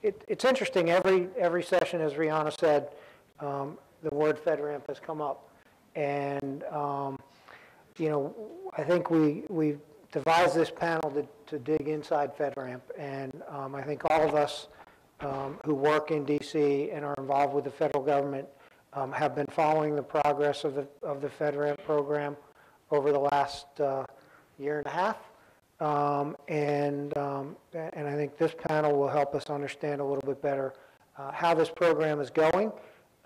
it's interesting. Every session, as Rihanna said, the word FedRAMP has come up, and I think we devised this panel to dig inside FedRAMP, and I think all of us who work in DC and are involved with the federal government have been following the progress of the FedRAMP program over the last year and a half. And I think this panel will help us understand a little bit better how this program is going,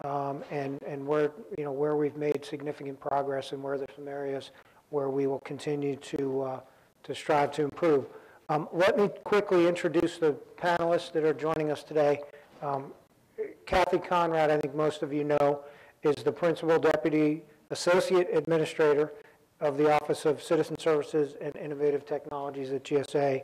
and where we've made significant progress and where there's some areas where we will continue to strive to improve. Let me quickly introduce the panelists that are joining us today. Kathy Conrad, I think most of you know, is the Principal Deputy Associate Administrator of the Office of Citizen Services and Innovative Technologies at GSA,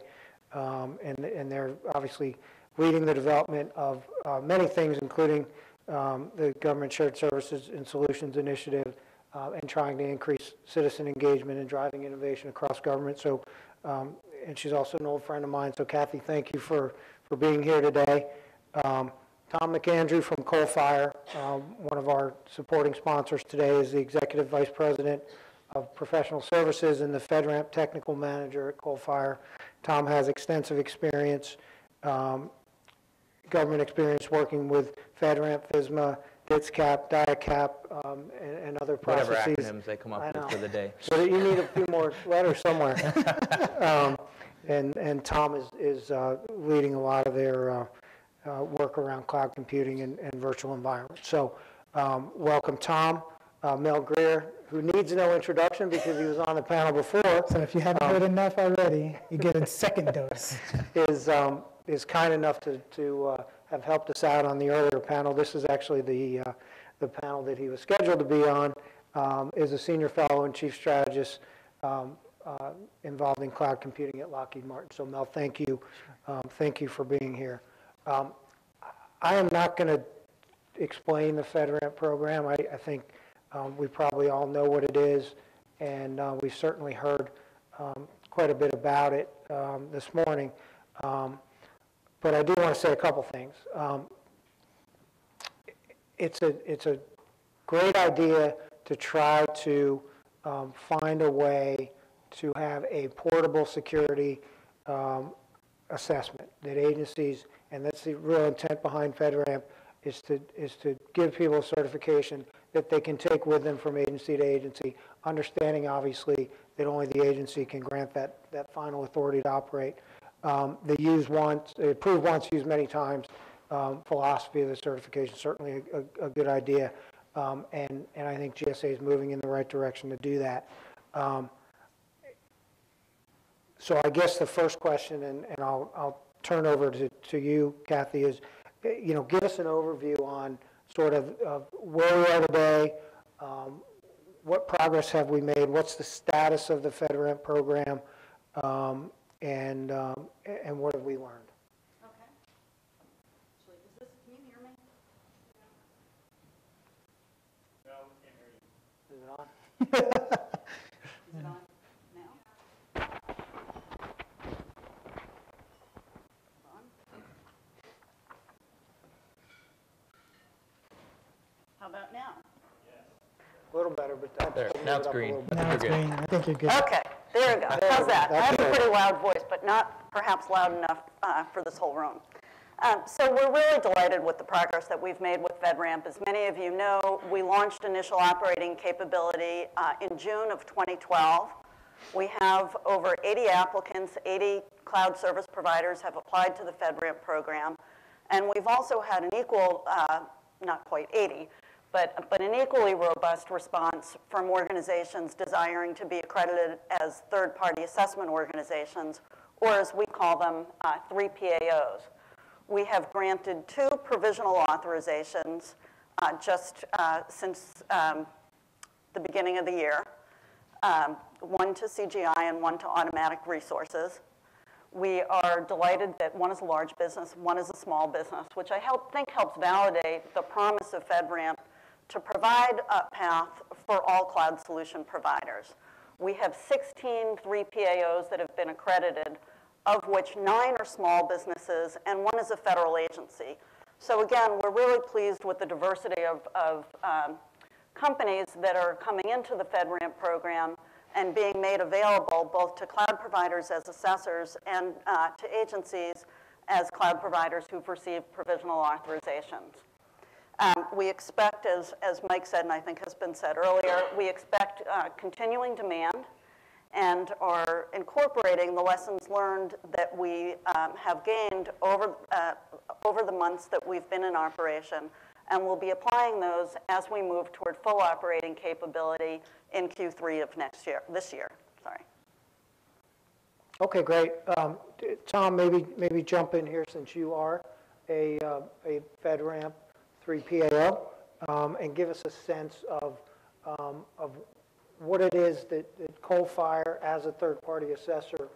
and they're obviously leading the development of many things, including the Government Shared Services and Solutions Initiative, and trying to increase citizen engagement and driving innovation across government. So, and she's also an old friend of mine. So, Kathy, thank you for being here today. Tom McAndrew from Coalfire, one of our supporting sponsors today, is the Executive Vice President of Professional Services and the FedRAMP Technical Manager at Coalfire. Tom has extensive experience, government experience working with FedRAMP, FSMA, DITSCAP, DIACAP, and other processes. Whatever acronyms they come up with for the day. So you need a few more letters somewhere. And Tom is leading a lot of their work around cloud computing and virtual environments. So welcome, Tom. Mel Greer, who needs no introduction because he was on the panel before. So if you haven't heard enough already, you get a second dose. Is kind enough to have helped us out on the earlier panel. This is actually the panel that he was scheduled to be on. Is a senior fellow and chief strategist involved in cloud computing at Lockheed Martin. So Mel, thank you for being here. I am not going to explain the FedRAMP program. I think we probably all know what it is, and we've certainly heard quite a bit about it this morning. But I do want to say a couple things. It's a great idea to try to find a way to have a portable security assessment that agencies, and that's the real intent behind FedRAMP, is to give people a certification that they can take with them from agency to agency, understanding obviously that only the agency can grant that final authority to operate. The use once, approve once, use many times philosophy of the certification, certainly a good idea, and I think GSA is moving in the right direction to do that. So I guess the first question, and I'll turn over to you, Kathy, is, give us an overview on sort of where we are today, what progress have we made, what's the status of the FedRAMP program, and what have we learned? Okay. Actually, can you hear me? No, we can't hear you. Is it on? Is it on now? On? How about now? A little better, but that's there. Now it's green. Now it's green. I think you're good. Okay, there we go. How's that? I have a pretty loud voice, but not perhaps loud enough for this whole room. So we're really delighted with the progress that we've made with FedRAMP. As many of you know, we launched initial operating capability in June of 2012. We have over 80 applicants, 80 cloud service providers have applied to the FedRAMP program. And we've also had an equal, not quite 80, but an equally robust response from organizations desiring to be accredited as third-party assessment organizations, or as we call them, 3PAOs. We have granted 2 provisional authorizations just since the beginning of the year, one to CGI and one to Automatic Resources. We are delighted that one is a large business, one is a small business, which I think helps validate the promise of FedRAMP to provide a path for all cloud solution providers. We have 16 3PAOs that have been accredited of which 9 are small businesses and 1 is a federal agency. So again, we're really pleased with the diversity of companies that are coming into the FedRAMP program and being made available both to cloud providers as assessors and to agencies as cloud providers who've received provisional authorizations. We expect, as Mike said and I think has been said earlier, we expect continuing demand and are incorporating the lessons learned that we have gained over the months that we've been in operation, and we'll be applying those as we move toward full operating capability in Q3 of this year. Sorry. Okay, great. Tom, maybe jump in here since you are a FedRAMP 3 PAO, and give us a sense of what it is that Coalfire as a third-party assessor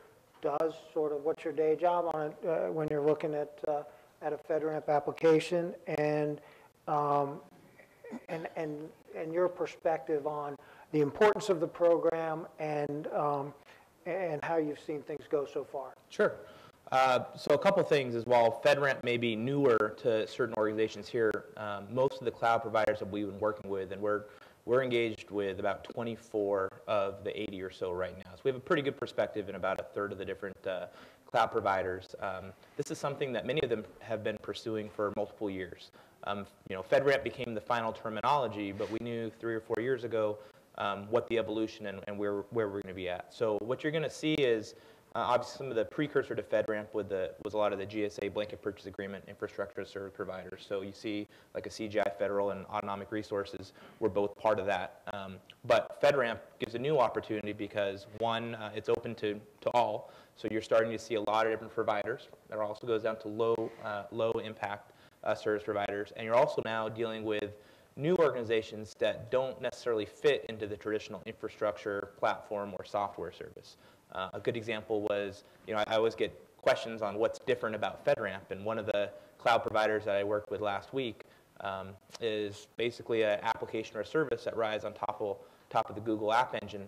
does, sort of what's your day job on it when you're looking at a FedRAMP application, and your perspective on the importance of the program and how you've seen things go so far. Sure. So a couple things as well. FedRAMP may be newer to certain organizations here. Most of the cloud providers that we've been working with, and we're engaged with about 24 of the 80 or so right now. So we have a pretty good perspective in about a third of the different cloud providers. This is something that many of them have been pursuing for multiple years. FedRAMP became the final terminology, but we knew 3 or 4 years ago what the evolution and where we're going to be at. So what you're going to see is obviously some of the precursor to FedRAMP was a lot of the GSA blanket purchase agreement infrastructure as service providers. So you see like a CGI Federal and Autonomic Resources were both part of that. But FedRAMP gives a new opportunity because one, it's open to all. So you're starting to see a lot of different providers. It also goes down to low impact service providers. And you're also now dealing with new organizations that don't necessarily fit into the traditional infrastructure, platform, or software service. A good example was, I always get questions on what's different about FedRAMP, and one of the cloud providers that I worked with last week is basically an application or a service that rides on top of the Google App Engine.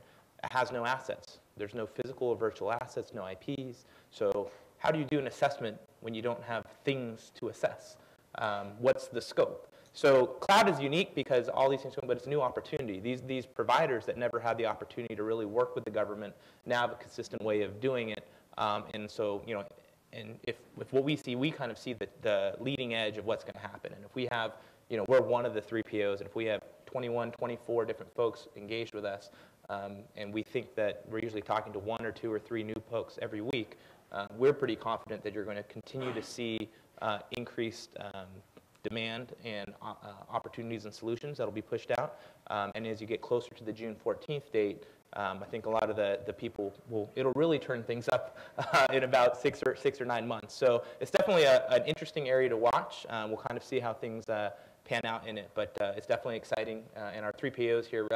It has no assets. There's no physical or virtual assets, no IPs. So how do you do an assessment when you don't have things to assess? What's the scope? So cloud is unique because all these things, but it's a new opportunity. These providers that never had the opportunity to really work with the government now have a consistent way of doing it. And so, and if what we see, we kind of see the leading edge of what's going to happen. And if we have, we're one of the 3 POs, and if we have 21, 24 different folks engaged with us, and we think that we're usually talking to 1 or 2 or 3 new folks every week, we're pretty confident that you're going to continue to see increased demand and opportunities and solutions that'll be pushed out. And as you get closer to the June 14th date, I think a lot of the people it'll really turn things up in about 6 or 9 months. So it's definitely an interesting area to watch. We'll kind of see how things pan out in it, but it's definitely exciting. And our 3 POs here,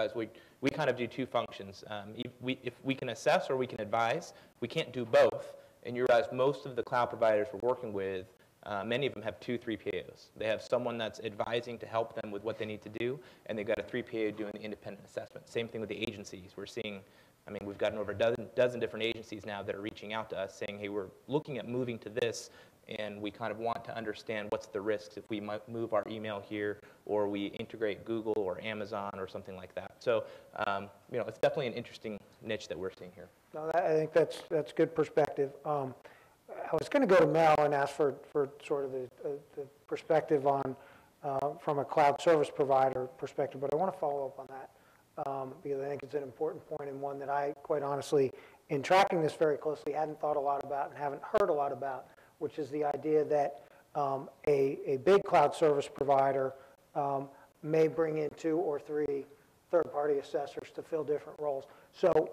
we kind of do 2 functions. If we can assess or we can advise, we can't do both. And you realize most of the cloud providers we're working with, many of them have 2, 3 PAOs. They have someone that's advising to help them with what they need to do, and they've got a 3 PAO doing the independent assessment. Same thing with the agencies. We're seeing, we've gotten over a dozen different agencies now that are reaching out to us saying, hey, we're looking at moving to this, and we kind of want to understand what's the risks if we might move our email here, or we integrate Google or Amazon or something like that. So, it's definitely an interesting niche that we're seeing here. No, I think that's good perspective. I was going to go to Mel and ask for sort of the perspective on, from a cloud service provider perspective, but I want to follow up on that because I think it's an important point and one that I, quite honestly, in tracking this very closely, hadn't thought a lot about and haven't heard a lot about, which is the idea that a big cloud service provider may bring in 2 or 3 third-party assessors to fill different roles. So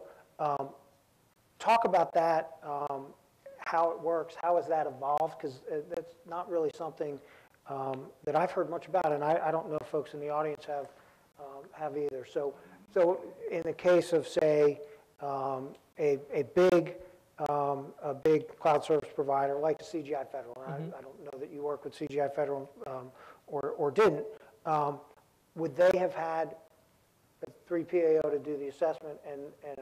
talk about that. How it works, how has that evolved? Because that's not really something that I've heard much about, and I don't know if folks in the audience have either. So in the case of, say, a big cloud service provider like CGI Federal, and I don't know that you work with CGI Federal or didn't, would they have had a 3 PAO to do the assessment and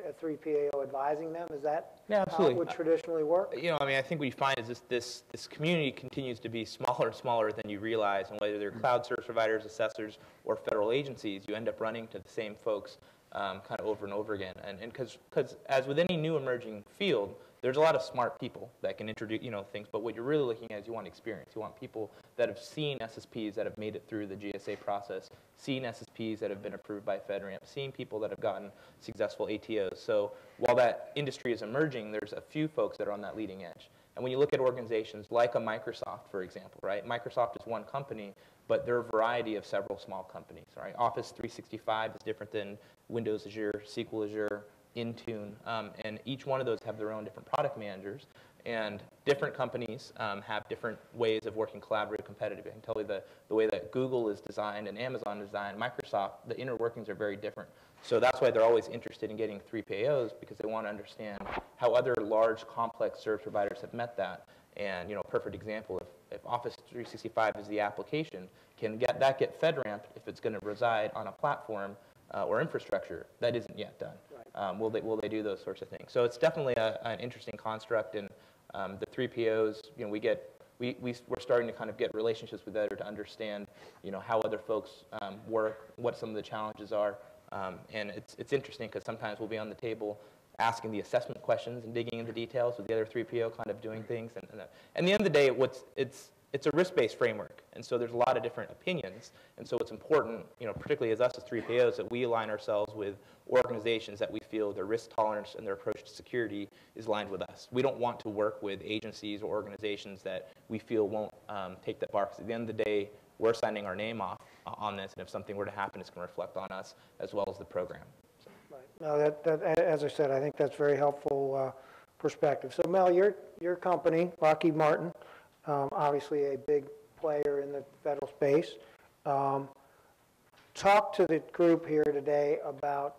a 3PAO advising them? Is that Yeah, how absolutely. it would traditionally work? You know, I mean, I think what you find is this community continues to be smaller and smaller than you realize, and whether they're cloud service providers, assessors, or federal agencies, you end up running to the same folks kind of over and over again. And because as with any new emerging field, there's a lot of smart people that can introduce, you know, things, but what you're really looking at is you want experience. You want people that have seen SSPs that have made it through the GSA process, seen SSPs that have been approved by FedRAMP, seen people that have gotten successful ATOs. So while that industry is emerging, there's a few folks that are on that leading edge. And when you look at organizations like a Microsoft, for example, right? Microsoft is one company, but there are a variety of several small companies, right? Office 365 is different than Windows Azure, SQL Azure, Intune, and each one of those have their own different product managers, and different companies have different ways of working collaborative, competitive. I can tell you the way that Google is designed and Amazon is designed, Microsoft, the inner workings are very different. So that's why they're always interested in getting 3PAOs, because they want to understand how other large, complex service providers have met that. And, you know, a perfect example, if Office 365 is the application, can that get FedRAMP if it's going to reside on a platform or infrastructure that isn't yet done? Will they do those sorts of things? So it's definitely an interesting construct, and the 3POs, you know, we're starting to kind of get relationships with other to understand, you know, how other folks work, what some of the challenges are, and it's interesting because sometimes we'll be on the table asking the assessment questions and digging into details with the other 3PO kind of doing things, and at the end of the day, it's a risk-based framework, and so there's a lot of different opinions, and so it's important, you know, particularly as us as 3POs, that we align ourselves with organizations that we feel their risk tolerance and their approach to security is aligned with us. We don't want to work with agencies or organizations that we feel won't take that bar, because at the end of the day, we're signing our name off on this, and if something were to happen, it's going to reflect on us as well as the program. So. Right. No, as I said, I think that's very helpful perspective. So Mel, your company, Lockheed Martin, obviously a big player in the federal space. Talk to the group here today about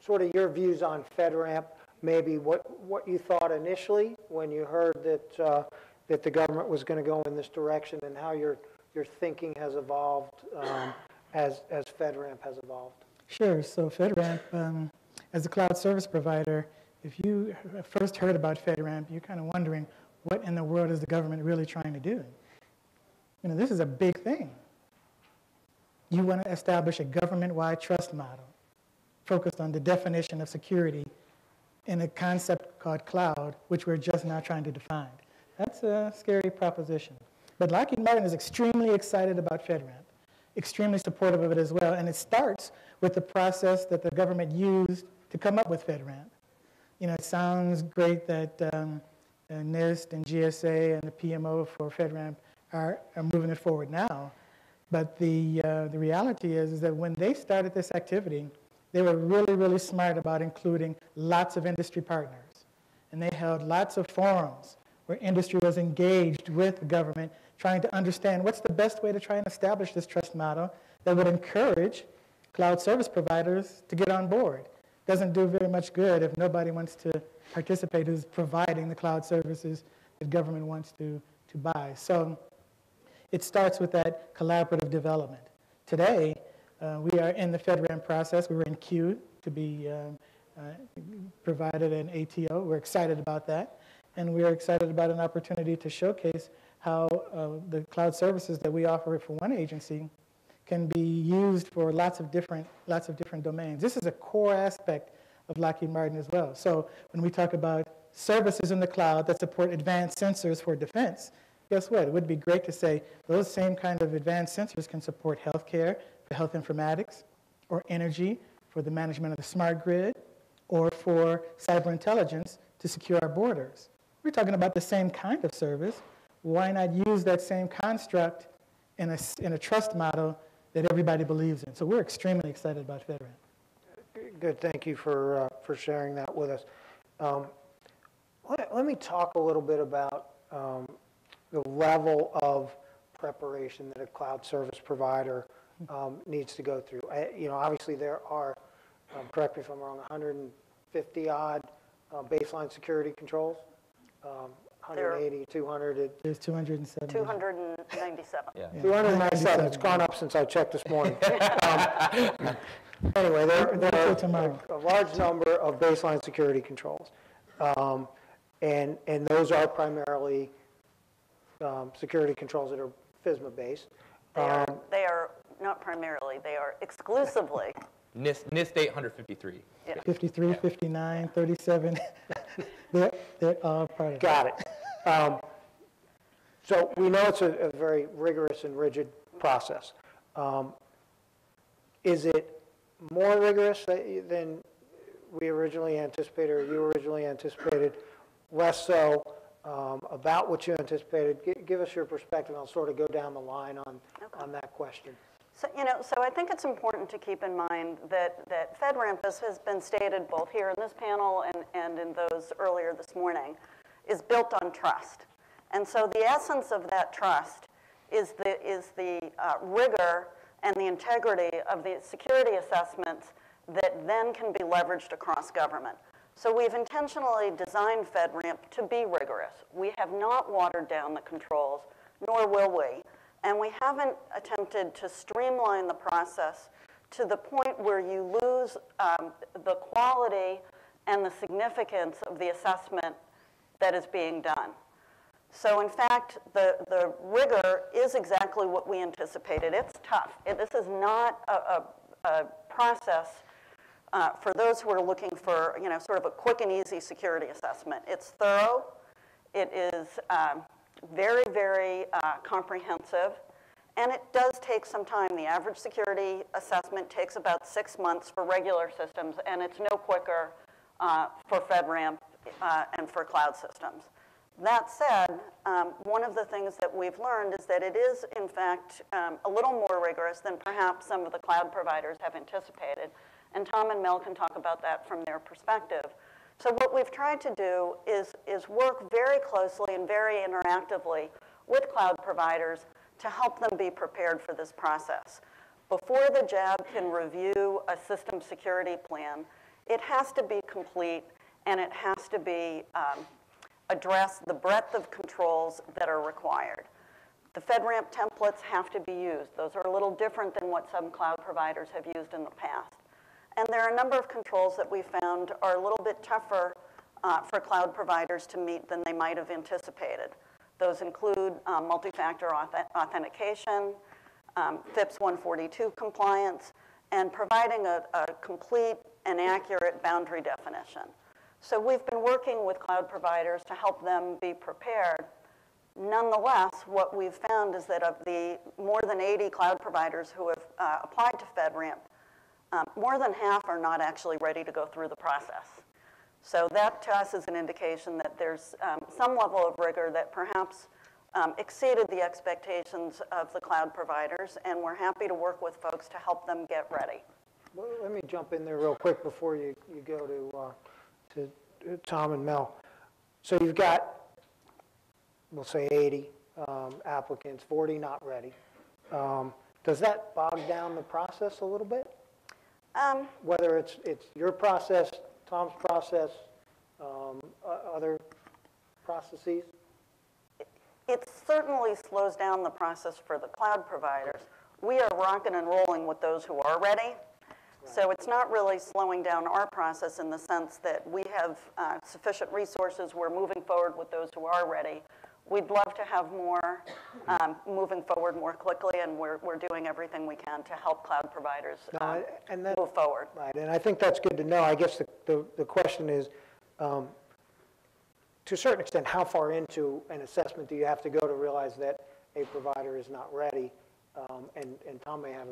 sort of your views on FedRAMP, maybe what you thought initially when you heard that the government was going to go in this direction, and how your thinking has evolved as FedRAMP has evolved. Sure. So FedRAMP, as a cloud service provider, if you first heard about FedRAMP, you're kind of wondering, what in the world is the government really trying to do? You know, this is a big thing. You want to establish a government-wide trust model focused on the definition of security in a concept called cloud, which we're just now trying to define. That's a scary proposition. But Lockheed Martin is extremely excited about FedRAMP, extremely supportive of it as well, and it starts with the process that the government used to come up with FedRAMP. You know, it sounds great that NIST and GSA and the PMO for FedRAMP are moving it forward now, but the reality is that when they started this activity, they were really, really smart about including lots of industry partners, and they held lots of forums where industry was engaged with the government, trying to understand what's the best way to try and establish this trust model that would encourage cloud service providers to get on board. Doesn't do very much good if nobody wants to participate who's providing the cloud services that government wants to buy. So it starts with that collaborative development. Today, we are in the FedRAMP process. We were in queue to be provided an ATO. We're excited about that. And we're excited about an opportunity to showcase how the cloud services that we offer for one agency can be used for lots of different domains. This is a core aspect of Lockheed Martin as well. So when we talk about services in the cloud that support advanced sensors for defense, guess what? It would be great to say those same kind of advanced sensors can support healthcare for health informatics, or energy for the management of the smart grid, or for cyber intelligence to secure our borders. We're talking about the same kind of service. Why not use that same construct in a trust model that everybody believes in? So we're extremely excited about FedRAMP. Good, thank you for sharing that with us. Let me talk a little bit about the level of preparation that a cloud service provider needs to go through. You know, obviously there are, correct me if I'm wrong, 150 odd baseline security controls. 180, 200. There's 270. 297. Yeah. 297. It's gone up since I checked this morning. Anyway, there are a large number of baseline security controls. And those are primarily security controls that are FSMA-based. They are not primarily, they are exclusively. NIST 853. Yeah. 53, 59, 37. they're all part of it. Got it. So we know it's a very rigorous and rigid process. Is it more rigorous than we originally anticipated, or you originally anticipated? Less so? About what you anticipated? Give us your perspective. I'll sort of go down the line on that question. So, so I think it's important to keep in mind that FedRAMP, as has been stated both here in this panel and in those earlier this morning, is built on trust. And so the essence of that trust is the rigor and the integrity of the security assessments that then can be leveraged across government. So we've intentionally designed FedRAMP to be rigorous. We have not watered down the controls, nor will we. And we haven't attempted to streamline the process to the point where you lose the quality and the significance of the assessment that is being done. So in fact, the rigor is exactly what we anticipated. It's tough. This is not a process for those who are looking for, sort of a quick and easy security assessment. It's thorough. It is very, very comprehensive, and it does take some time. The average security assessment takes about 6 months for regular systems, and it's no quicker for FedRAMP and for cloud systems. That said, one of the things that we've learned is that it is, in fact, a little more rigorous than perhaps some of the cloud providers have anticipated, and Tom and Mel can talk about that from their perspective. So what we've tried to do is work very closely and very interactively with cloud providers to help them be prepared for this process. Before the JAB can review a system security plan, it has to be complete and it has to be address the breadth of controls that are required. The FedRAMP templates have to be used. Those are a little different than what some cloud providers have used in the past. And there are a number of controls that we found are a little bit tougher for cloud providers to meet than they might have anticipated. Those include multi-factor authentication, FIPS 142 compliance, and providing a complete and accurate boundary definition. So we've been working with cloud providers to help them be prepared. Nonetheless, what we've found is that of the more than 80 cloud providers who have applied to FedRAMP, more than half are not actually ready to go through the process. So that to us is an indication that there's some level of rigor that perhaps exceeded the expectations of the cloud providers, and we're happy to work with folks to help them get ready. Well, let me jump in there real quick before you go to Tom and Mel. So you've got, we'll say 80 applicants, 40 not ready. Does that bog down the process a little bit? Whether it's your process, Tom's process, other processes? It certainly slows down the process for the cloud providers. We are rocking and rolling with those who are ready. Right. So it's not really slowing down our process in the sense that we have sufficient resources. We're moving forward with those who are ready. We'd love to have more moving forward more quickly, and we're doing everything we can to help cloud providers move forward. Right, and I think that's good to know. I guess the question is, to a certain extent, how far into an assessment do you have to go to realize that a provider is not ready? And Tom may have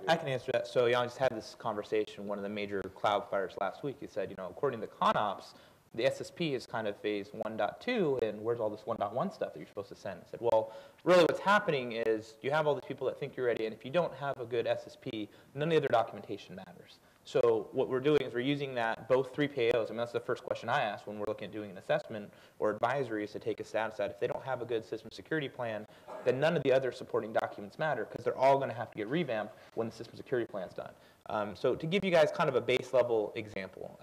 I can answer that. So, I just had this conversation, one of the major cloud providers last week. He said, according to ConOps, the SSP is kind of phase 1.2, and where's all this 1.1 stuff that you're supposed to send? I said, well, really what's happening is you have all these people that think you're ready, and if you don't have a good SSP, none of the other documentation matters. So what we're doing is we're using that, both 3 PAOs. That's the first question I ask when we're looking at doing an assessment or advisory, is to take a stance that if they don't have a good system security plan, then none of the other supporting documents matter, because they're all going to have to get revamped when the system security plan's done. So to give you guys kind of a base level example,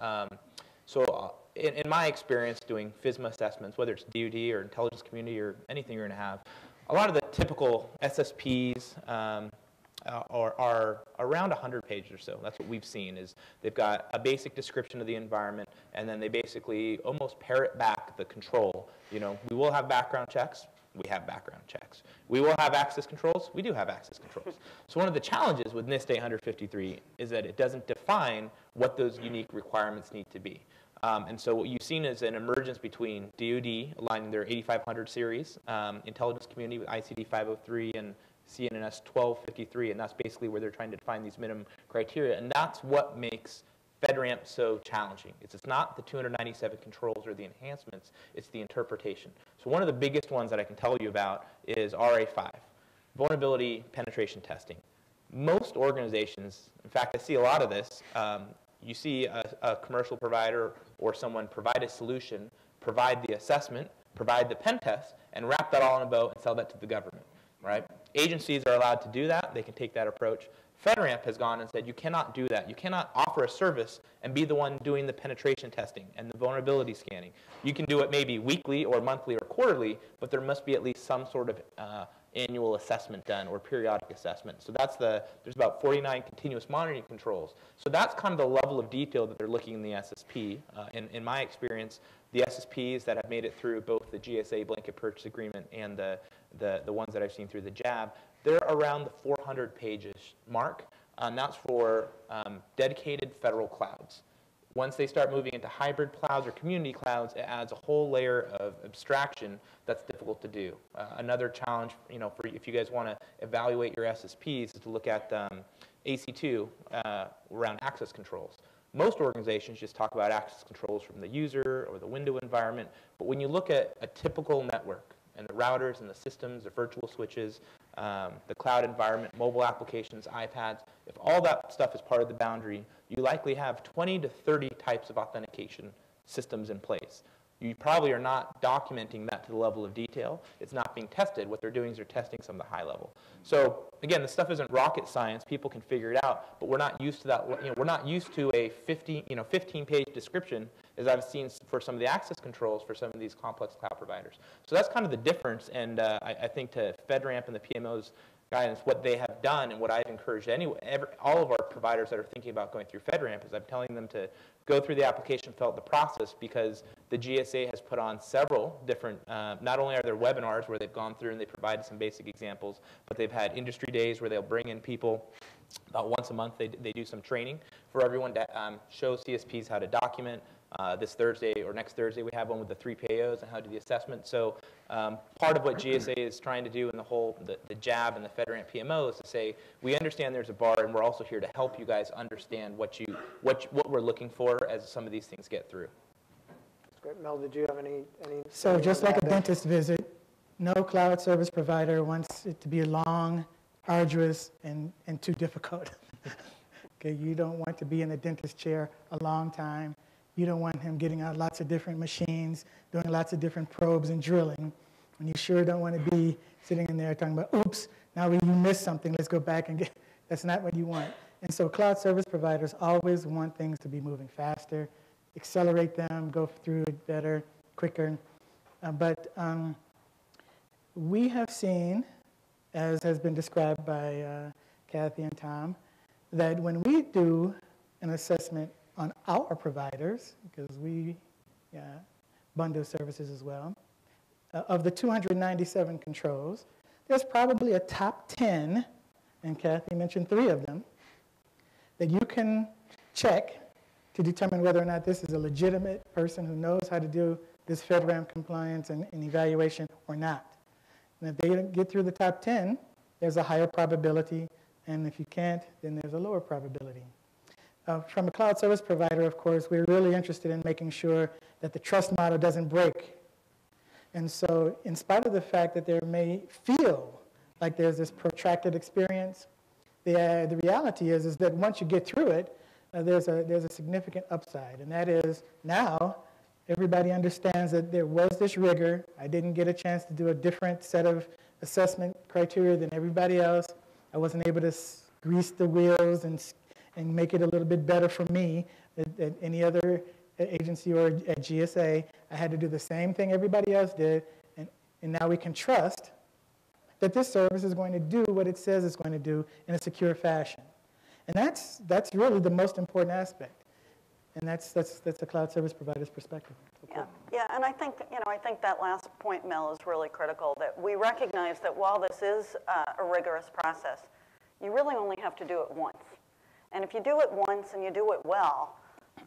So in my experience doing FISMA assessments, whether it's DoD or intelligence community or anything you're going to have, a lot of the typical SSPs are around 100 pages or so. That's what we've seen, is they've got a basic description of the environment, and then they basically almost parrot back the control. You know, we will have background checks. We have background checks. We will have access controls. We do have access controls. So one of the challenges with NIST 853 is that it doesn't define what those unique requirements need to be. And so what you've seen is an emergence between DoD aligning their 8500 series, intelligence community with ICD 503 and CNNS 1253, and that's basically where they're trying to define these minimum criteria. And that's what makes FedRAMP so challenging. It's not the 297 controls or the enhancements, it's the interpretation. So one of the biggest ones that I can tell you about is RA5, vulnerability penetration testing. Most organizations, in fact, I see a lot of this, you see a commercial provider or someone provide a solution, provide the assessment, provide the pen test, and wrap that all in a bow and sell that to the government, right? Agencies are allowed to do that. They can take that approach. FedRAMP has gone and said you cannot do that. You cannot offer a service and be the one doing the penetration testing and the vulnerability scanning. You can do it maybe weekly or monthly or quarterly, but there must be at least some sort of annual assessment done or periodic assessment. So there's about 49 continuous monitoring controls. So that's kind of the level of detail that they're looking in the SSP. In my experience, the SSPs that have made it through both the GSA blanket purchase agreement and the ones that I've seen through the JAB, they're around the 400 pages mark, and that's for dedicated federal clouds. Once they start moving into hybrid clouds or community clouds, it adds a whole layer of abstraction that's difficult to do. Another challenge, for if you guys want to evaluate your SSPs, is to look at AC2 around access controls. Most organizations just talk about access controls from the user or the window environment, but when you look at a typical network and the routers and the systems, the virtual switches, the cloud environment, mobile applications, iPads, if all that stuff is part of the boundary, you likely have 20 to 30 types of authentication systems in place. You probably are not documenting that to the level of detail. It's not being tested. What they're doing is they're testing some of the high level. So again, this stuff isn't rocket science. People can figure it out, but we're not used to that. We're not used to a 15-page description, as I've seen for some of the access controls for some of these complex cloud providers. So that's kind of the difference, and I think to FedRAMP and the PMO's guidance, what they have done and what I've encouraged all of our providers that are thinking about going through FedRAMP is I'm telling them to go through the application, fill out the process, because the GSA has put on several different, not only are there webinars where they've gone through and they provided some basic examples, but they've had industry days where they'll bring in people about once a month. They do some training for everyone to show CSPs how to document. This Thursday or next Thursday, we have one with the 3 PAOs and how to do the assessment. So part of what GSA is trying to do in the JAB and the FedRAMP PMO is to say, we understand there's a bar, and we're also here to help you guys understand what we're looking for as some of these things get through. That's great. Mel, did you have any So just like a dentist visit, no cloud service provider wants it to be long, arduous, and too difficult. Okay, you don't want to be in a dentist chair a long time. You don't want him getting out lots of different machines, doing lots of different probes and drilling. And you sure don't want to be sitting in there talking about, oops, now you missed something, let's go back and get, that's not what you want. And so cloud service providers always want things to be moving faster, accelerate them, go through it better, quicker. But we have seen, as has been described by Kathy and Tom, that when we do an assessment on our providers, because we bundle services as well, of the 297 controls, there's probably a top 10, and Kathy mentioned 3 of them, that you can check to determine whether or not this is a legitimate person who knows how to do this FedRAMP compliance and evaluation or not. And if they get through the top 10, there's a higher probability, and if you can't, then there's a lower probability. From a cloud service provider, of course, we're really interested in making sure that the trust model doesn't break. And so in spite of the fact that there may feel like there's this protracted experience, the reality is that once you get through it, there's a significant upside. And that is now everybody understands that there was this rigor. I didn't get a chance to do a different set of assessment criteria than everybody else. I wasn't able to grease the wheels and make it a little bit better for me than any other agency or at GSA, I had to do the same thing everybody else did, and now we can trust that this service is going to do what it says it's going to do in a secure fashion. And that's really the most important aspect. And that's the cloud service provider's perspective. Yeah, and I think that last point, Mel, is really critical, that we recognize that while this is a rigorous process, you really only have to do it once. And if you do it once and you do it well,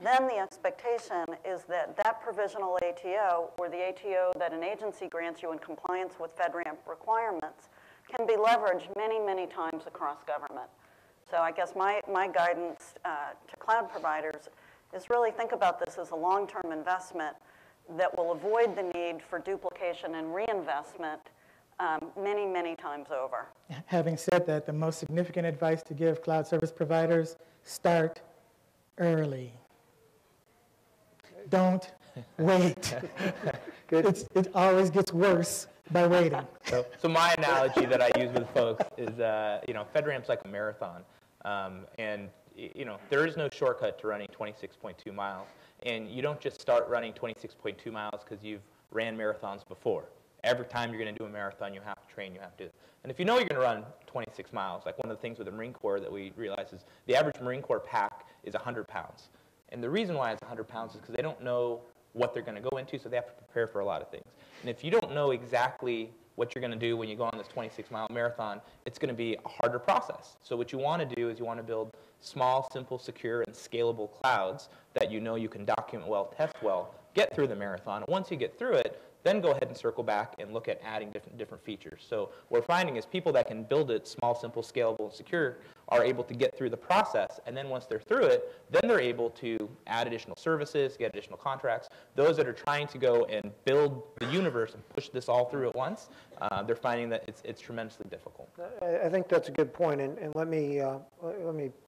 then the expectation is that that provisional ATO, or the ATO that an agency grants you in compliance with FedRAMP requirements, can be leveraged many, many times across government. So I guess my guidance to cloud providers is really think about this as a long-term investment that will avoid the need for duplication and reinvestment many, many times over. Having said that, the most significant advice to give cloud service providers, start early. Don't wait. It always gets worse by waiting. So my analogy that I use with folks is, FedRAMP's like a marathon. And there is no shortcut to running 26.2 miles. And you don't just start running 26.2 miles because you've ran marathons before. Every time you're going to do a marathon, you have to train, you have to. And if you know you're going to run 26 miles, like one of the things with the Marine Corps that we realize is the average Marine Corps pack is 100 pounds. And the reason why it's 100 pounds is because they don't know what they're going to go into, so they have to prepare for a lot of things. And if you don't know exactly what you're going to do when you go on this 26-mile marathon, it's going to be a harder process. So what you want to do is you want to build small, simple, secure, and scalable clouds that you know you can document well, test well, get through the marathon. Once you get through it, then go ahead and circle back and look at adding different features. So what we're finding is people that can build it small, simple, scalable, and secure are able to get through the process, and then once they're through it, then they're able to add additional services, get additional contracts. Those that are trying to go and build the universe and push this all through at once, they're finding that it's tremendously difficult. I think that's a good point, and let me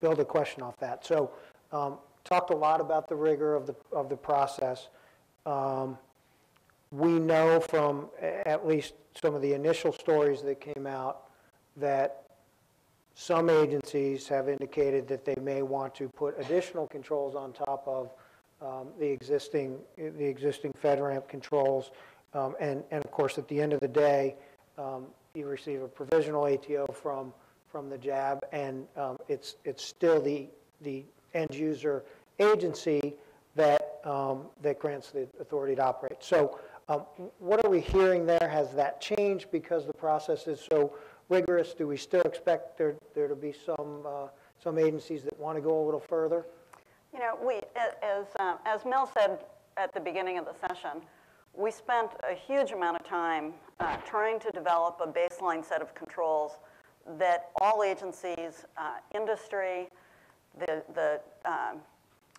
build a question off that. So, talked a lot about the rigor of the process. We know from at least some of the initial stories that came out that some agencies have indicated that they may want to put additional controls on top of the existing FedRAMP controls. And of course, at the end of the day, you receive a provisional ATO from the JAB, and it's still the end user agency that grants the authority to operate. So what are we hearing there? Has that changed because the process is so rigorous? Do we still expect there to be some agencies that want to go a little further? As Mel said at the beginning of the session, we spent a huge amount of time trying to develop a baseline set of controls that all agencies, industry, the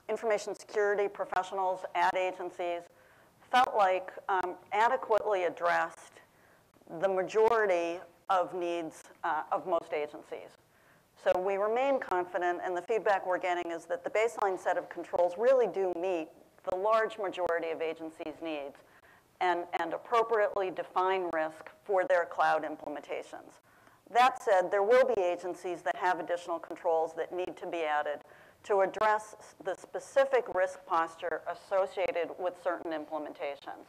information security professionals at agencies felt like adequately addressed the majority of needs of most agencies. So we remain confident, and the feedback we're getting is that the baseline set of controls really do meet the large majority of agencies' needs and appropriately define risk for their cloud implementations. That said, there will be agencies that have additional controls that need to be added to address the specific risk posture associated with certain implementations.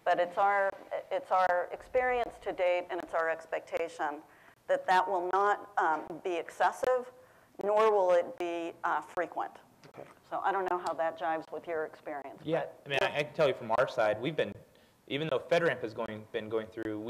But it's our experience to date, and it's our expectation that that will not be excessive, nor will it be frequent. Okay. So I don't know how that jives with your experience. Yeah, I can tell you from our side, we've been, even though FedRAMP has been going through,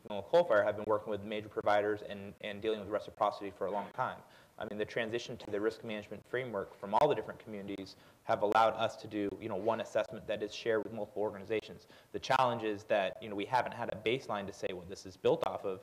Coalfire have been working with major providers and dealing with reciprocity for a long time. I mean, the transition to the risk management framework from all the different communities have allowed us to do, one assessment that is shared with multiple organizations. The challenge is that, we haven't had a baseline to say what this is built off of.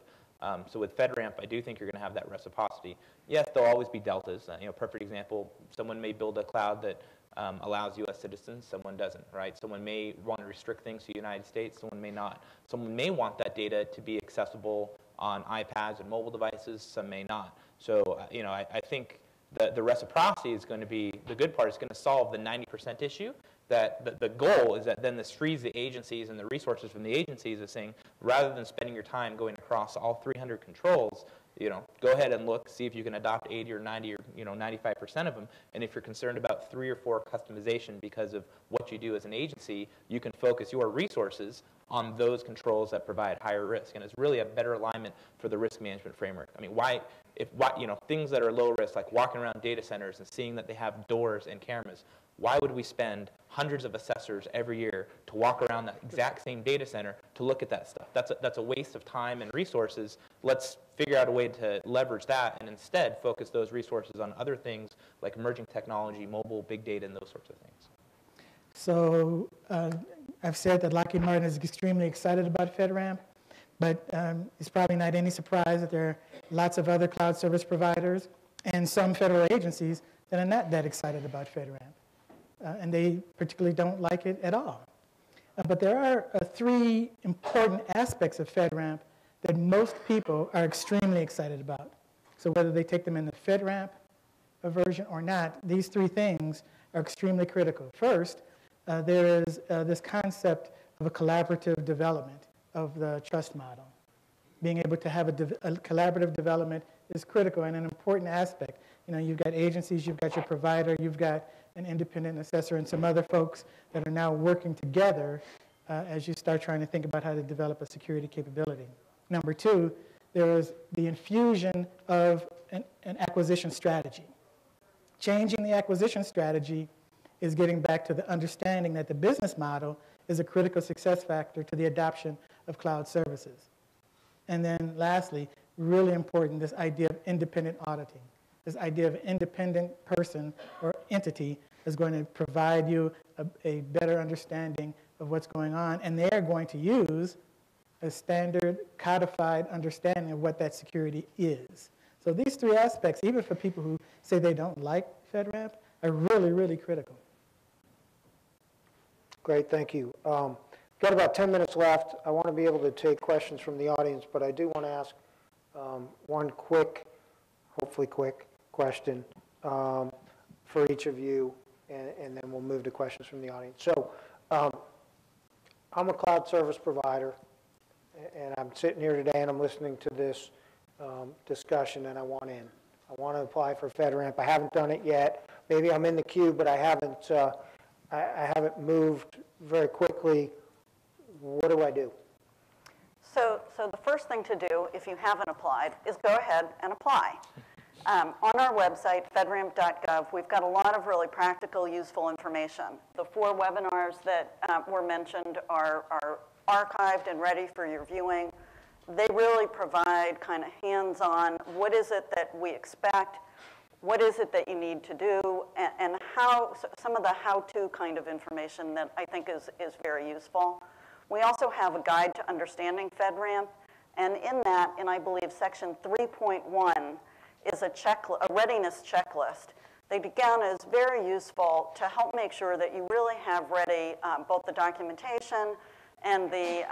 So with FedRAMP, I do think you're going to have that reciprocity. Yes, there'll always be deltas. Perfect example, someone may build a cloud that allows U.S. citizens, someone doesn't, right? Someone may want to restrict things to the United States, someone may not. Someone may want that data to be accessible on iPads and mobile devices, some may not. So, I think the reciprocity is going to be, the good part is going to solve the 90% issue. That the goal is that then this frees the agencies and the resources from the agencies of saying, rather than spending your time going across all 300 controls, go ahead and look, see if you can adopt 80 or 90 or 95% of them. And if you're concerned about 3 or 4 customization because of what you do as an agency, you can focus your resources on those controls that provide higher risk. And it's really a better alignment for the risk management framework. I mean, things that are low risk, like walking around data centers and seeing that they have doors and cameras, why would we spend hundreds of assessors every year to walk around that exact same data center to look at that stuff? That's a waste of time and resources. Let's figure out a way to leverage that and instead focus those resources on other things like emerging technology, mobile, big data, and those sorts of things. So I've said that Lockheed Martin is extremely excited about FedRAMP, but it's probably not any surprise that there are lots of other cloud service providers and some federal agencies that are not that excited about FedRAMP. And they particularly don't like it at all. But there are 3 important aspects of FedRAMP that most people are extremely excited about. So whether they take them in the FedRAMP version or not, these 3 things are extremely critical. First, there is this concept of a collaborative development of the trust model. Being able to have a collaborative development is critical and an important aspect. You've got agencies, you've got your provider, you've got an independent assessor and some other folks that are now working together as you start trying to think about how to develop a security capability. Number 2, there is the infusion of an acquisition strategy. Changing the acquisition strategy is getting back to the understanding that the business model is a critical success factor to the adoption of cloud services. And then lastly, really important, this idea of independent auditing. This idea of an independent person or entity is going to provide you a better understanding of what's going on, and they're going to use a standard codified understanding of what that security is. So these 3 aspects, even for people who say they don't like FedRAMP, are really, really critical. Great, thank you. Got about 10 minutes left. I want to be able to take questions from the audience, but I do want to ask one quick, hopefully quick, question for each of you, and then we'll move to questions from the audience. So I'm a cloud service provider, and I'm sitting here today and I'm listening to this discussion, and I want in. I want to apply for FedRAMP. I haven't done it yet. Maybe I'm in the queue, but I haven't moved very quickly. What do I do? So the first thing to do, if you haven't applied, is go ahead and apply. On our website, fedramp.gov, we've got a lot of really practical, useful information. The 4 webinars that were mentioned are archived and ready for your viewing. They really provide kind of hands-on, what is it that we expect, what is it that you need to do, and how, some of the how-to kind of information that I think is very useful. We also have a guide to understanding FedRAMP, and in that, I believe section 3.1 is a readiness checklist that again is very useful to help make sure that you really have ready both the documentation and the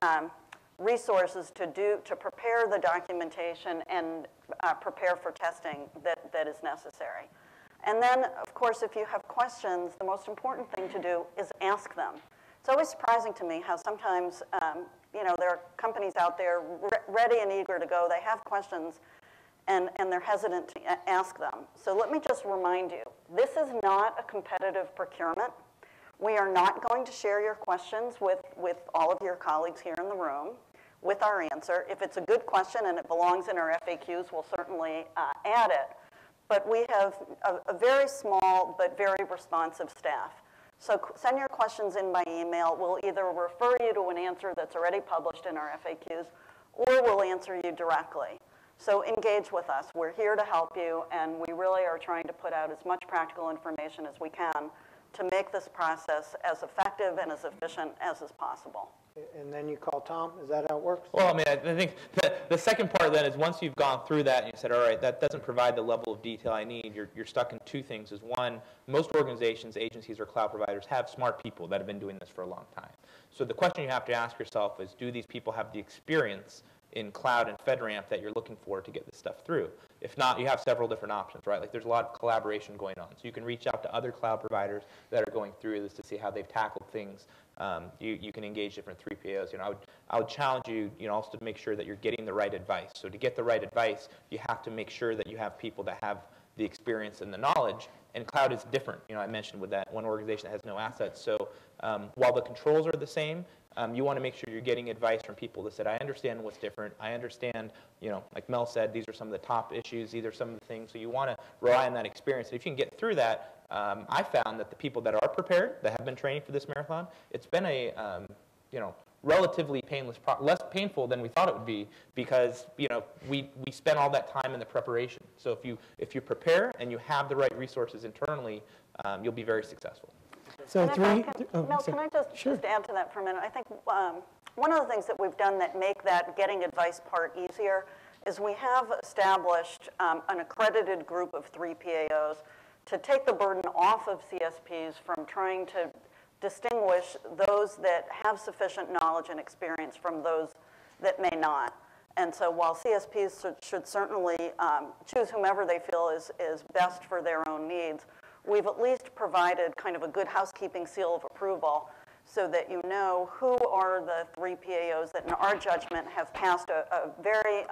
resources to prepare the documentation and prepare for testing that is necessary. And then, of course, if you have questions, the most important thing to do is ask them. It's always surprising to me how sometimes, there are companies out there ready and eager to go. They have questions, and they're hesitant to ask them. So let me just remind you, this is not a competitive procurement. We are not going to share your questions with all of your colleagues here in the room with our answer. If it's a good question and it belongs in our FAQs, we'll certainly add it. But we have a very small but very responsive staff. So send your questions in by email. We'll either refer you to an answer that's already published in our FAQs, or we'll answer you directly. So engage with us. We're here to help you, and we really are trying to put out as much practical information as we can to make this process as effective and as efficient as is possible. And then you call Tom? Is that how it works? Well, I mean, I think the second part then is once you've gone through that and you said, all right, that doesn't provide the level of detail I need, you're stuck in 2 things. Is one, most organizations, agencies, or cloud providers have smart people that have been doing this for a long time. So the question you have to ask yourself is, do these people have the experience in cloud and FedRAMP that you're looking for to get this stuff through? If not, you have several different options, right? Like there's a lot of collaboration going on. So you can reach out to other cloud providers that are going through this to see how they've tackled things. You can engage different 3PAOs. I would challenge you, also to make sure that you're getting the right advice. So to get the right advice, you have to make sure that you have people that have the experience and the knowledge. And cloud is different. I mentioned with that one organization that has no assets. So while the controls are the same, you want to make sure you're getting advice from people that said, I understand what's different. I understand, like Mel said, these are some of the top issues. These are some of the things. So you want to rely on that experience. And if you can get through that, I found that the people that are prepared, that have been training for this marathon, it's been a, relatively painless, less painful than we thought it would be, because we spent all that time in the preparation. So if you prepare and you have the right resources internally, you'll be very successful. So Mel, can I just add to that for a minute? I think one of the things that we've done that make that getting advice part easier is we have established an accredited group of 3PAOs to take the burden off of CSPs from trying to distinguish those that have sufficient knowledge and experience from those that may not. And so while CSPs should certainly choose whomever they feel is best for their own needs, we've at least provided kind of a good housekeeping seal of approval so that you know who are the 3PAOs that in our judgment have passed a very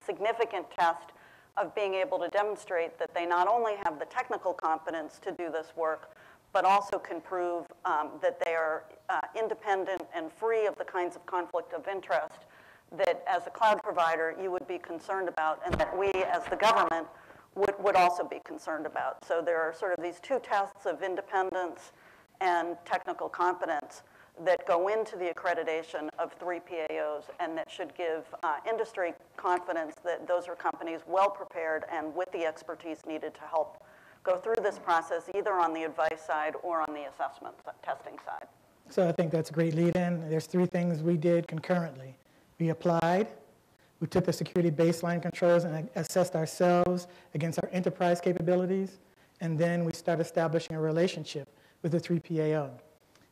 significant test of being able to demonstrate that they not only have the technical competence to do this work, but also can prove that they are independent and free of the kinds of conflict of interest that as a cloud provider you would be concerned about, and that we as the government would also be concerned about. So there are sort of these two tests of independence and technical competence that go into the accreditation of 3PAOs, and that should give industry confidence that those are companies well prepared and with the expertise needed to help go through this process, either on the advice side or on the assessment testing side. So I think that's a great lead-in. There's three things we did concurrently. We applied, we took the security baseline controls and assessed ourselves against our enterprise capabilities, and then we start establishing a relationship with the 3PAO.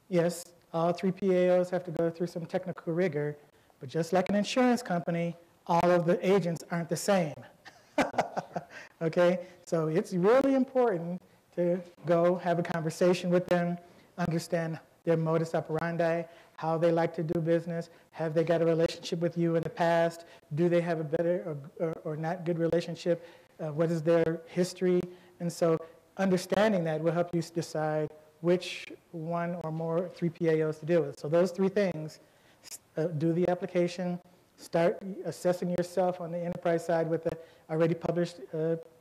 Yes, all 3PAOs have to go through some technical rigor, but just like an insurance company, all of the agents aren't the same. Okay, so it's really important to go have a conversation with them, understand their modus operandi, how they like to do business, have they got a relationship with you in the past, do they have a better or not good relationship, what is their history, and so understanding that will help you decide which one or more 3PAOs to deal with. So those three things, do the application, start assessing yourself on the enterprise side with the already published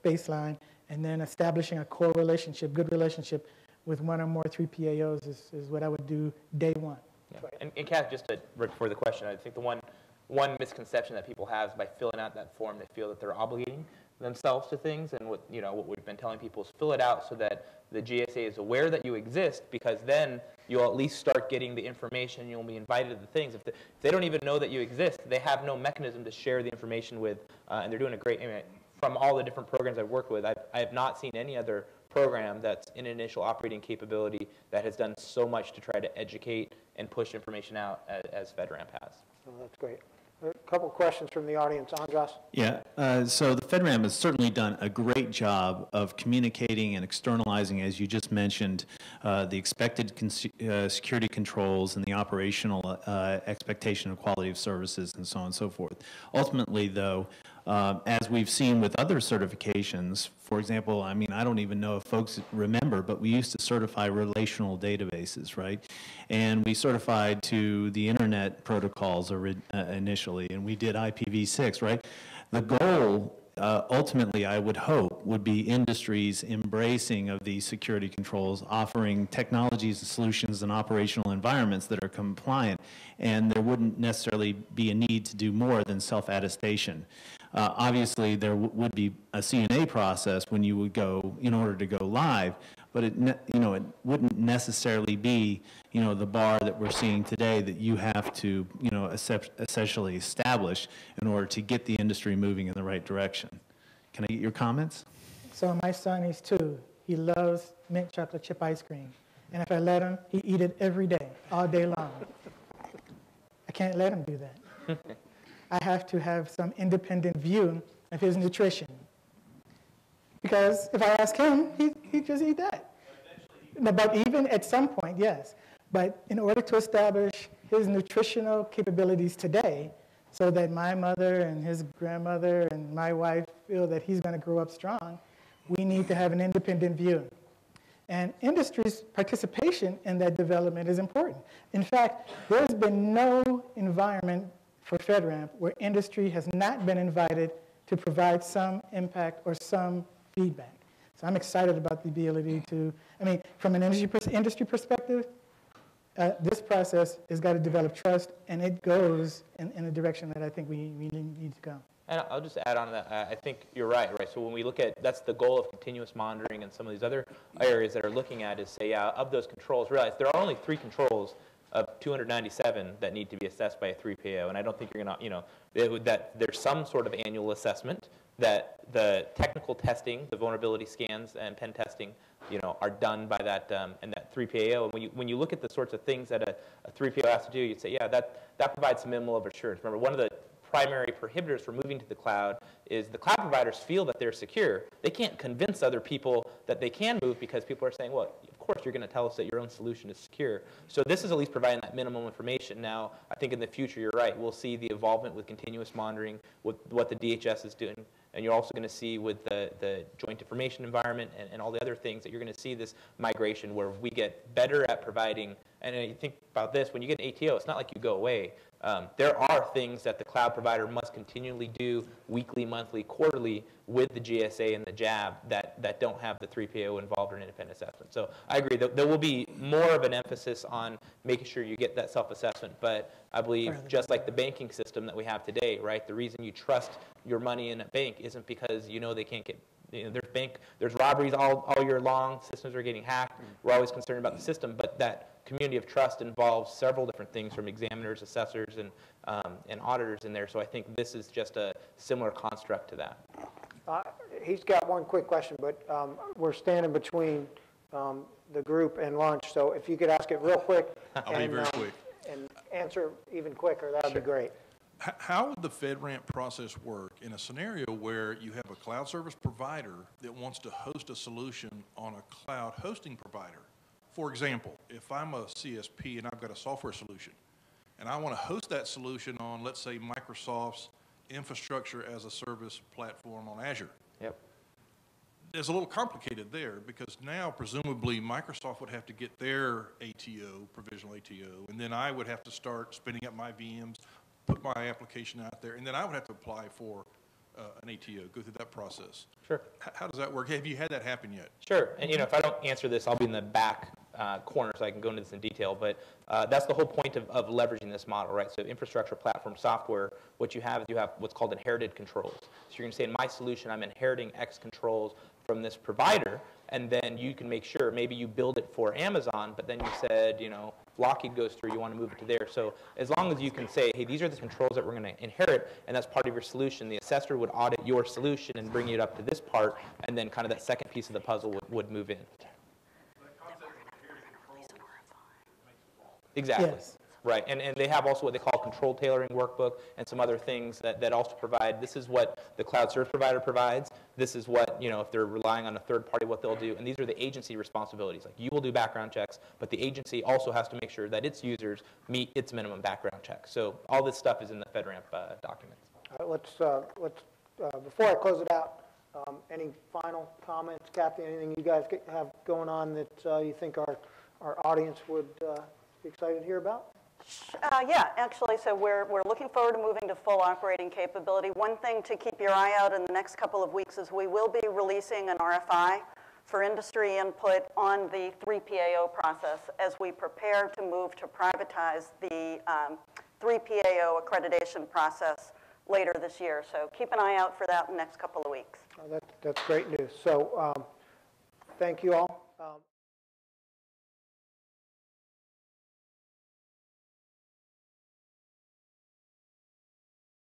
baseline, and then establishing a core relationship, good relationship with one or more 3PAOs is what I would do day one. Yeah. And Kath, just to for the question, I think the one misconception that people have is by filling out that form, they feel that they're obligating themselves to things, and what we've been telling people is fill it out so that the GSA is aware that you exist, because then you'll at least start getting the information, you'll be invited to the things. If they don't even know that you exist, they have no mechanism to share the information with, and they're doing a great, from all the different programs I've worked with, I have not seen any other program that's in initial operating capability that has done so much to try to educate and push information out as FedRAMP has. Oh, that's great. A couple questions from the audience. Andras? Yeah, so the FedRAMP has certainly done a great job of communicating and externalizing, as you just mentioned, the expected security controls and the operational expectation of quality of services and so on and so forth. Ultimately, though, as we've seen with other certifications, for example, I don't even know if folks remember, but we used to certify relational databases, right? And we certified to the internet protocols initially, and we did IPv6, right? The goal, ultimately, I would hope, would be industries embracing of these security controls, offering technologies, solutions, and operational environments that are compliant, and there wouldn't necessarily be a need to do more than self-attestation. Obviously, there would be a CNA process when you would go, in order to go live, but it wouldn't necessarily be, the bar that we're seeing today that you have to, essentially establish in order to get the industry moving in the right direction. Can I get your comments? So my son, he's 2. He loves mint chocolate chip ice cream. And if I let him, he eat it every day, all day long. I can't let him do that. I have to have some independent view of his nutrition. Because if I ask him, he'd just eat that. No, but even at some point, yes. But in order to establish his nutritional capabilities today, so that my mother and his grandmother and my wife feel that he's going to grow up strong, we need to have an independent view. And industry's participation in that development is important. In fact, there's been no environment for FedRAMP where industry has not been invited to provide some impact or some feedback. So I'm excited about the ability to, from an industry perspective, this process has got to develop trust, and it goes in a direction that I think we need to go. And I'll just add on to that. I think you're right? So when we look at, that's the goal of continuous monitoring and some of these other areas that are looking at is say, of those controls, realize there are only 3 controls of 297 that need to be assessed by a 3PAO. And I don't think you're going to, that there's some sort of annual assessment, that the technical testing, the vulnerability scans and pen testing, are done by that and that 3PAO. And when you look at the sorts of things that a 3PAO has to do, you'd say, yeah, that provides some minimal of assurance. Remember, one of the primary prohibitors for moving to the cloud is the cloud providers feel that they're secure. They can't convince other people that they can move because people are saying, well, of course you're going to tell us that your own solution is secure. So this is at least providing that minimum information. Now, I think in the future, you're right. We'll see the involvement with continuous monitoring, with what the DHS is doing. And you're also going to see with the joint information environment and all the other things that you're going to see this migration where we get better at providing. And you think about this, when you get an ATO, it's not like you go away. There are things that the cloud provider must continually do weekly, monthly, quarterly with the GSA and the JAB that don't have the 3PAO involved in independent assessment. So I agree that there will be more of an emphasis on making sure you get that self-assessment. But I believe just like the banking system that we have today, right, the reason you trust your money in a bank isn't because they can't get, there's robberies all year long, systems are getting hacked, we're always concerned about the system, but that community of trust involves several different things from examiners, assessors, and auditors in there. So I think this is just a similar construct to that. He's got one quick question, but we're standing between the group and lunch, so if you could ask it real quick. I'll be very quick. And answer even quicker, that would be great. How would the FedRAMP process work in a scenario where you have a cloud service provider that wants to host a solution on a cloud hosting provider? For example, if I'm a CSP and I've got a software solution and I want to host that solution on, let's say, Microsoft's infrastructure as a service platform on Azure. Yep. It's a little complicated there because now presumably Microsoft would have to get their ATO, provisional ATO, and then I would have to start spinning up my VMs, put my application out there, and then I would have to apply for an ATO, go through that process. Sure. How does that work? Have you had that happen yet? Sure. And if I don't answer this, I'll be in the back corner so I can go into this in detail. But that's the whole point of leveraging this model, right? So infrastructure, platform, software, what you have is you have what's called inherited controls. So you're going to say, in my solution, I'm inheriting X controls from this provider, and then you can make sure, maybe you build it for Amazon, but then you said, Lockheed goes through, you want to move it to there. So as long as you can say, hey, these are the controls that we're going to inherit, and that's part of your solution, the assessor would audit your solution and bring it up to this part, and then kind of that second piece of the puzzle would move in. Exactly. Yes. Right, and they have also what they call control tailoring workbook and some other things that also provide, this is what the cloud service provider provides, this is what, if they're relying on a third party, what they'll do, and these are the agency responsibilities. Like, you will do background checks, but the agency also has to make sure that its users meet its minimum background checks. So all this stuff is in the FedRAMP documents. All right, let's before I close it out, any final comments, Kathy, anything you guys have going on that you think our audience would be excited to hear about? Yeah, actually, so we're looking forward to moving to full operating capability. One thing to keep your eye out in the next couple of weeks is we will be releasing an RFI for industry input on the 3PAO process as we prepare to move to privatize the 3PAO accreditation process later this year. So keep an eye out for that in the next couple of weeks. That's great news. So thank you all.